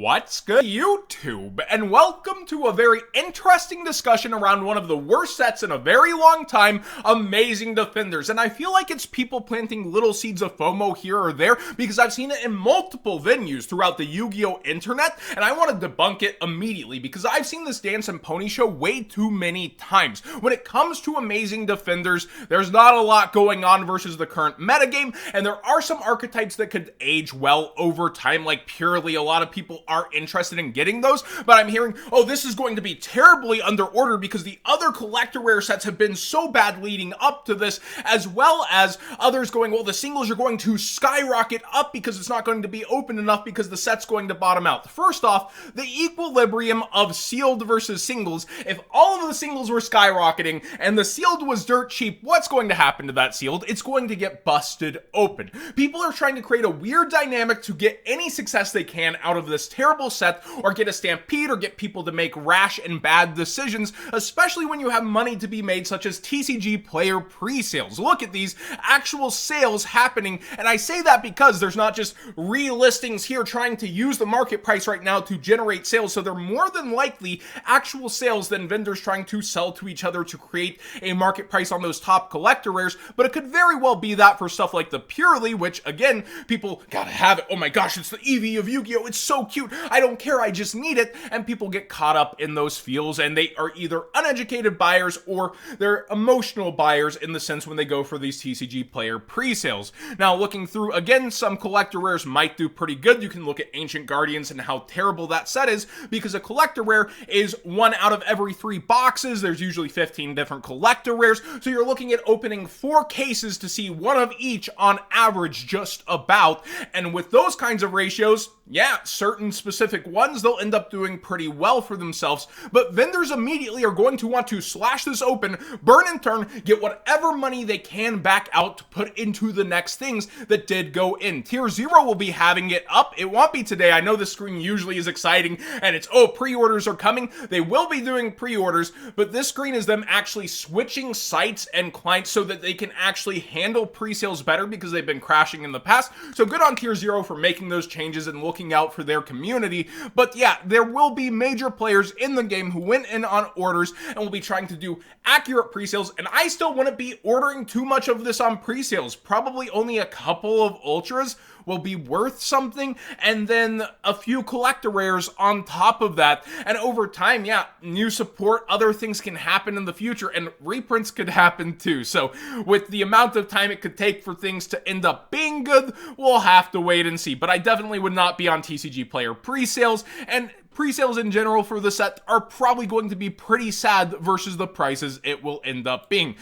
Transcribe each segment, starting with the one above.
What's good, YouTube? And welcome to a very interesting discussion around one of the worst sets in a very long time, Amazing Defenders. And I feel like it's people planting little seeds of FOMO here or there because I've seen it in multiple venues throughout the Yu-Gi-Oh! Internet, and I want to debunk it immediately because I've seen this dance and pony show way too many times. When it comes to Amazing Defenders, there's not a lot going on versus the current metagame, and there are some archetypes that could age well over time, like Purely. A lot of people are interested in getting those, but I'm hearing, oh, this is going to be terribly under order because the other collector rare sets have been so bad leading up to this, as well as others going, well, the singles are going to skyrocket up because it's not going to be open enough because the set's going to bottom out. First off, the equilibrium of sealed versus singles, if all of the singles were skyrocketing and the sealed was dirt cheap, what's going to happen to that sealed? It's going to get busted open. People are trying to create a weird dynamic to get any success they can out of this terrible set, or get a stampede, or get people to make rash and bad decisions, especially when you have money to be made, such as TCG player pre-sales. Look at these actual sales happening, and I say that because there's not just relistings here trying to use the market price right now to generate sales, so they're more than likely actual sales than vendors trying to sell to each other to create a market price on those top collector rares, but it could very well be that for stuff like the Purely, which again, people gotta have it, oh my gosh, it's the Eevee of Yu-Gi-Oh! It's so cute, I don't care, I just need it, and people get caught up in those feels, and they are either uneducated buyers or they're emotional buyers in the sense when they go for these TCG player pre-sales. Now, looking through, again, some collector rares might do pretty good. You can look at Ancient Guardians and how terrible that set is, because a collector rare is 1 out of every 3 boxes. There's usually 15 different collector rares, so you're looking at opening 4 cases to see 1 of each on average, just about, and with those kinds of ratios, yeah, certain specific ones, they'll end up doing pretty well for themselves, but vendors immediately are going to want to slash this open, burn and turn, get whatever money they can back out to put into the next things that did go in. Tier 0 will be having it up. It won't be today. I know the screen usually is exciting, and it's, oh, pre-orders are coming. They will be doing pre-orders, but this screen is them actually switching sites and clients so that they can actually handle pre-sales better because they've been crashing in the past. So good on Tier 0 for making those changes and looking out for their community. But yeah, there will be major players in the game who went in on orders and will be trying to do accurate pre-sales, and I still wouldn't be ordering too much of this on pre-sales. Probably only a couple of ultras will be worth something, and then a few collector rares on top of that. And over time, yeah, new support, other things can happen in the future, and reprints could happen too. So with the amount of time it could take for things to end up being good, we'll have to wait and see. But I definitely would not be on TCG player pre-sales, and pre-sales in general for the set are probably going to be pretty sad versus the prices it will end up being.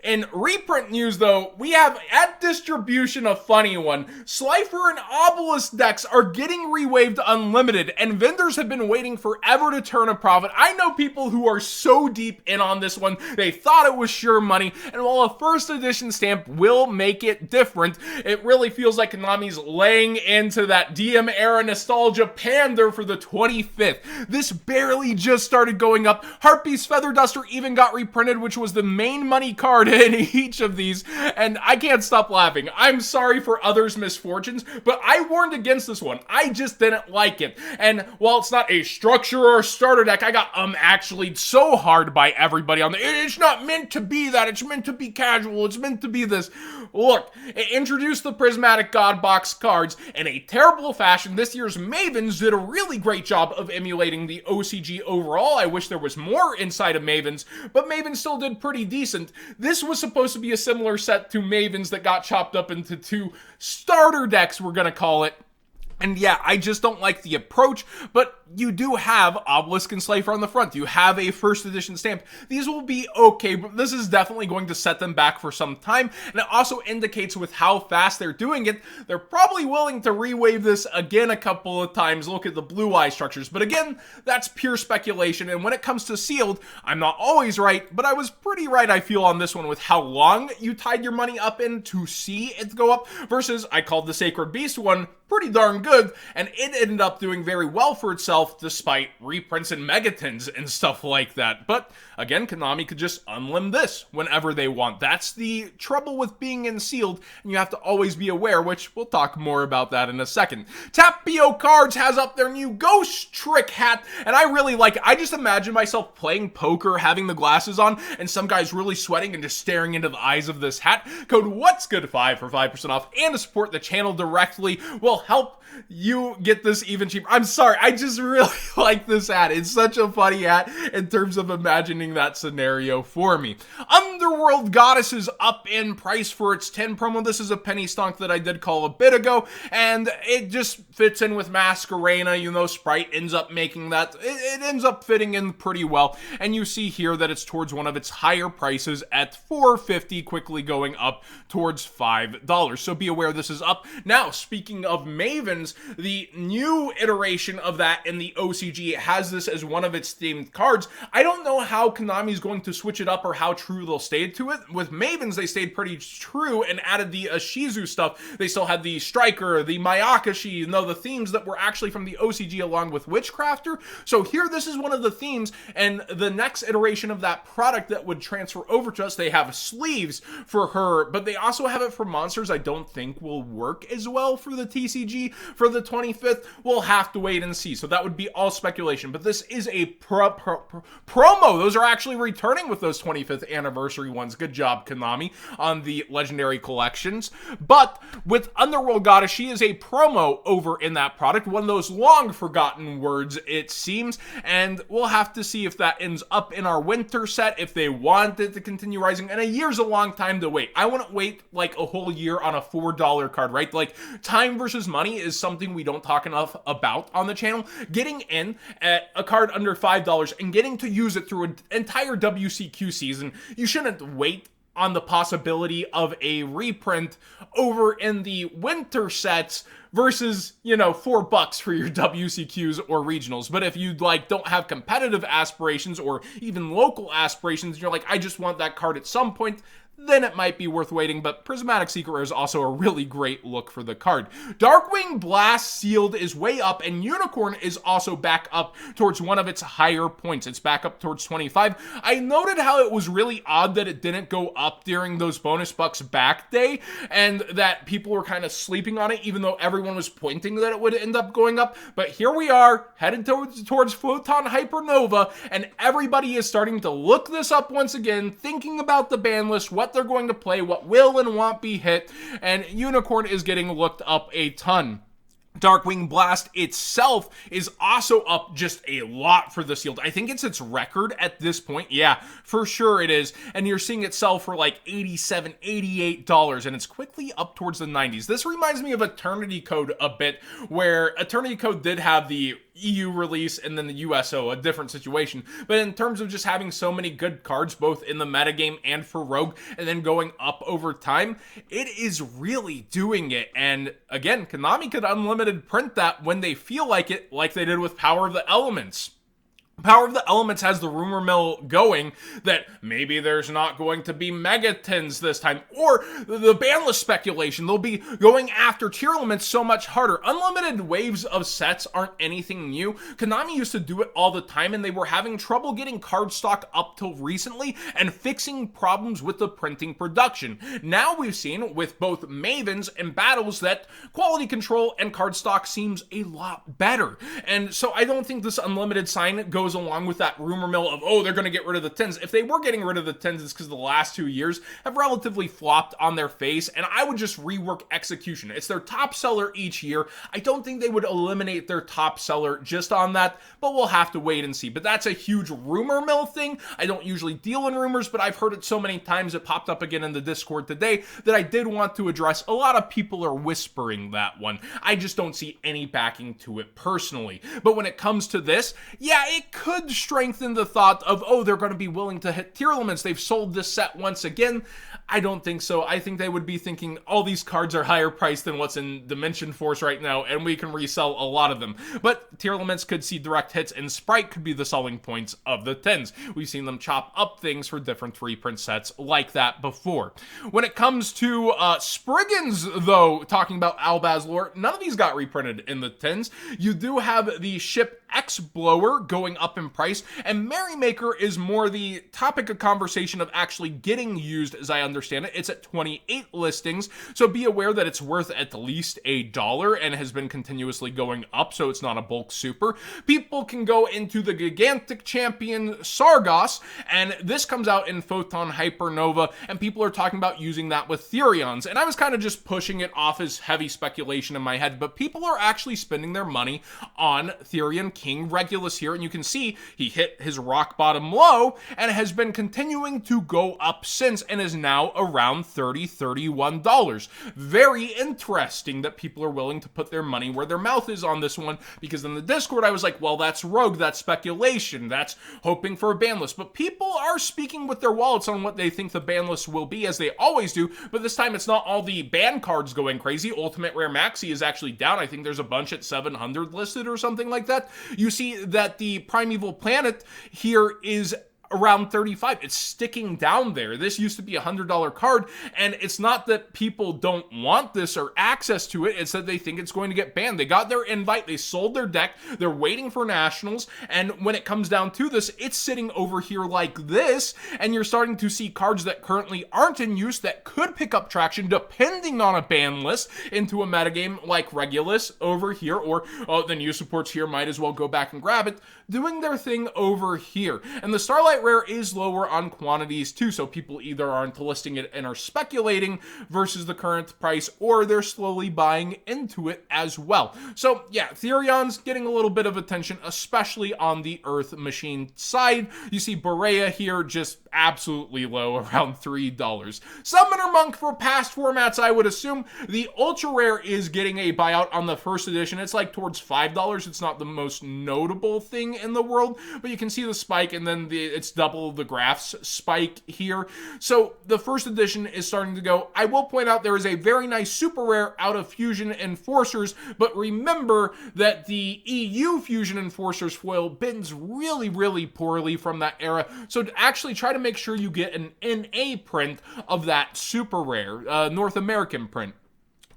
In reprint news, though, we have at distribution a funny one. Slifer and Obelisk decks are getting rewaved unlimited, and vendors have been waiting forever to turn a profit. I know people who are so deep in on this one, they thought it was sure money, and while a first edition stamp will make it different, it really feels like Konami's laying into that DM era nostalgia pander for the 25th. This barely just started going up. Harpy's Feather Duster even got reprinted, which was the main money card in each of these, and I can't stop laughing. I'm sorry for others' misfortunes, but I warned against this one. I just didn't like it. And while it's not a structure or starter deck, I got actually so hard by everybody on the, it's not meant to be that, it's meant to be casual, it's meant to be this. Look, it introduced the Prismatic God Box cards in a terrible fashion. This year's Mavens did a really great job of emulating the OCG overall. I wish there was more inside of Mavens, but Mavens still did pretty decent. This was supposed to be a similar set to Mavens that got chopped up into 2 starter decks, we're gonna call it. And yeah, I just don't like the approach, but you do have Obelisk and Slifer on the front. You have a first edition stamp. These will be okay, but this is definitely going to set them back for some time. And it also indicates with how fast they're doing it, they're probably willing to rewave this again a couple of times. Look at the blue eye structures. But again, that's pure speculation. And when it comes to sealed, I'm not always right, but I was pretty right, I feel, on this one with how long you tied your money up in to see it go up versus I called the Sacred Beast one pretty darn good, and it ended up doing very well for itself despite reprints and megatons and stuff like that. But again, Konami could just unlim this whenever they want. That's the trouble with being in sealed, and you have to always be aware, which we'll talk more about that in a second. Tapio Cards has up their new Ghost Trick hat, and I really like it. I just imagine myself playing poker, having the glasses on, and some guy's really sweating and just staring into the eyes of this hat. Code What's Good 5 for 5% off, and to support the channel directly will help you get this even cheaper. I'm sorry, I just really like this hat. It's such a funny hat in terms of imagining that scenario for me. Underworld Goddess is up in price for its 10 promo. This is a penny stonk that I did call a bit ago, and it just fits in with Masquerena. You know, Sprite ends up making that. It ends up fitting in pretty well, and you see here that it's towards one of its higher prices at $4.50, quickly going up towards $5. So be aware this is up. Now, speaking of Mavens, the new iteration of that in the OCG has this as one of its themed cards. I don't know how Konami is going to switch it up or how true they'll stay to it. With Mavens, they stayed pretty true and added the Ashizu stuff. They still had the Striker, the Mayakashi, you know, the themes that were actually from the OCG along with Witchcrafter. So here, this is one of the themes, and the next iteration of that product that would transfer over to us, they have sleeves for her, but they also have it for monsters I don't think will work as well for the TCG for the 25th. We'll have to wait and see. So that would be all speculation, but this is a promo. Those are actually returning with those 25th anniversary ones. Good job, Konami, on the legendary collections. But with Underworld Goddess, she is a promo over in that product, one of those long forgotten words, it seems, and we'll have to see if that ends up in our winter set, if they want it to continue rising, and a year's a long time to wait. I wouldn't wait like a whole year on a $4 card, right? Like, time versus money is something we don't talk enough about on the channel. Getting in at a card under $5 and getting to use it through an entire WCQ season, you shouldn't wait on the possibility of a reprint over in the winter sets versus, you know, $4 for your WCQs or regionals. But if you like don't have competitive aspirations or even local aspirations, you're like, I just want that card at some point, then it might be worth waiting, but Prismatic Secret Rare is also a really great look for the card. Darkwing Blast sealed is way up, and Unicorn is also back up towards one of its higher points. It's back up towards 25. I noted how it was really odd that it didn't go up during those bonus bucks back day, and that people were kind of sleeping on it, even though everyone was pointing that it would end up going up. But here we are, headed towards Photon Hypernova, and everybody is starting to look this up once again, thinking about the ban list, what they're going to play, what will and won't be hit, and Unicorn is getting looked up a ton. Darkwing Blast itself is also up just a lot for the sealed. I think it's its record at this point. Yeah, for sure it is. And you're seeing it sell for like $87, $88, and it's quickly up towards the 90s. This reminds me of Eternity Code a bit, where Eternity Code did have the EU release and then the USO, a different situation. But in terms of just having so many good cards, both in the metagame and for Rogue, and then going up over time, it is really doing it. And again, Konami could unlimited print that when they feel like it, like they did with Power of the Elements. Power of the Elements has the rumor mill going that maybe there's not going to be megatons this time, or the banlist speculation, they'll be going after tier elements so much harder. Unlimited waves of sets aren't anything new. Konami used to do it all the time, and they were having trouble getting card stock up till recently and fixing problems with the printing production. Now we've seen with both Mavens and Battles that quality control and card stock seems a lot better. And so I don't think this unlimited sign goes along with that rumor mill of, oh, they're going to get rid of the 10s. If they were getting rid of the 10s, it's because the last 2 years have relatively flopped on their face, and I would just rework execution. It's their top seller each year. I don't think they would eliminate their top seller just on that, but we'll have to wait and see. But that's a huge rumor mill thing. I don't usually deal in rumors, but I've heard it so many times, it popped up again in the Discord today, that I did want to address. A lot of people are whispering that one. I just don't see any backing to it personally. But when it comes to this, yeah, it could strengthen the thought of, oh, they're going to be willing to hit tier limits. They've sold this set once again. I don't think so. I think they would be thinking all these cards are higher priced than what's in Dimension Force right now, and we can resell a lot of them. But tier limits could see direct hits, and Sprite could be the selling points of the 10s. We've seen them chop up things for different reprint sets like that before. When it comes to Spriggins, though, talking about Albaz lore, none of these got reprinted in the 10s. You do have the Ship X Blower going up in price, and Merrymaker is more the topic of conversation of actually getting used, as I understand it. It's at 28 listings, so be aware that it's worth at least $1 and has been continuously going up, so it's not a bulk super. People can go into the Gigantic Champion Sargos, and this comes out in Photon Hypernova, and people are talking about using that with Therions, and I was kind of just pushing it off as heavy speculation in my head, but people are actually spending their money on Therion King Regulus here, and you can see he hit his rock bottom low and has been continuing to go up since and is now around $30-$31. Very interesting that people are willing to put their money where their mouth is on this one, because in the Discord I was like, well, that's rogue, that's speculation, that's hoping for a ban list, but people are speaking with their wallets on what they think the ban list will be, as they always do, but this time it's not all the ban cards going crazy. Ultimate Rare Maxi is actually down. I think there's a bunch at 700 listed or something like that. You see that the Primeval Planet here is around 35. It's sticking down there. This used to be a $100 card, and it's not that people don't want this or access to it, it's that they think it's going to get banned. They got their invite, they sold their deck, they're waiting for nationals, and when it comes down to this, it's sitting over here like this, and you're starting to see cards that currently aren't in use that could pick up traction depending on a ban list into a metagame like Regulus over here, or the new supports here might as well go back and grab it, doing their thing over here. And the Starlight Rare is lower on quantities too, so people either aren't listing it and are speculating versus the current price, or they're slowly buying into it as well. So yeah, Therion's getting a little bit of attention, especially on the Earth Machine side. You see Berea here just absolutely low, around $3. Summoner Monk for past formats, I would assume. The Ultra Rare is getting a buyout on the first edition. It's like towards $5. It's not the most notable thing in the world, but you can see the spike, and then it's double the graphs spike here. So the first edition is starting to go. I will point out there is a very nice super rare out of Fusion Enforcers, but remember that the EU Fusion Enforcers foil bends really, really poorly from that era. So to actually try to make sure you get an NA print of that super rare, North American print.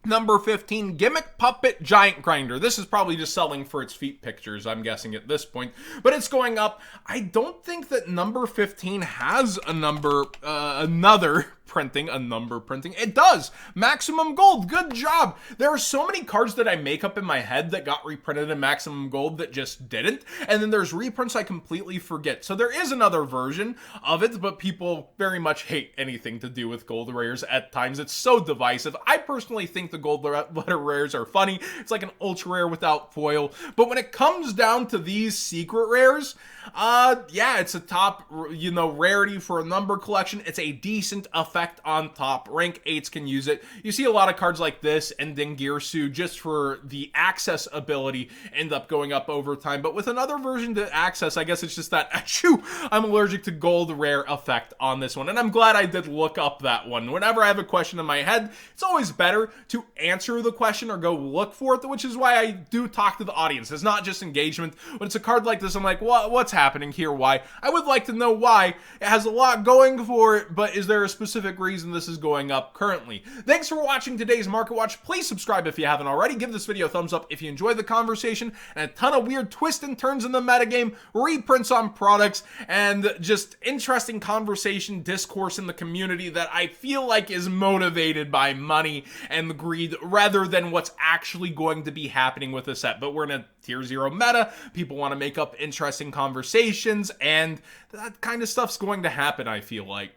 Number 15, Gimmick Puppet Giant Grinder. This is probably just selling for its feet pictures, I'm guessing at this point, but it's going up. I don't think that number 15 has a number, another printing, a number printing. It does. Maximum Gold. Good job. There are so many cards that I make up in my head that got reprinted in Maximum Gold that just didn't. And then there's reprints I completely forget. So there is another version of it, but people very much hate anything to do with gold rares at times. It's so divisive. I personally think the gold letter rares are funny. It's like an ultra rare without foil. But when it comes down to these secret rares, yeah, it's a top, rarity for a number collection. It's a decent effect on top. Rank 8s can use it. You see a lot of cards like this and Dengirsu, just for the access ability, end up going up over time. But with another version to access, I guess it's just that, achoo, I'm allergic to gold rare effect on this one. And I'm glad I did look up that one. Whenever I have a question in my head, it's always better to answer the question or go look for it, which is why I do talk to the audience. It's not just engagement. When it's a card like this, I'm like, what's happening here? Why? I would like to know why. It has a lot going for it, but is there a specific reason this is going up currently? Thanks for watching today's Market Watch. Please subscribe if you haven't already. Give this video a thumbs up if you enjoyed the conversation, and a ton of weird twists and turns in the metagame, reprints on products, and just interesting conversation discourse in the community that I feel like is motivated by money and greed rather than what's actually going to be happening with the set. But we're in a tier 0 meta. People want to make up interesting conversations, and that kind of stuff's going to happen, I feel like.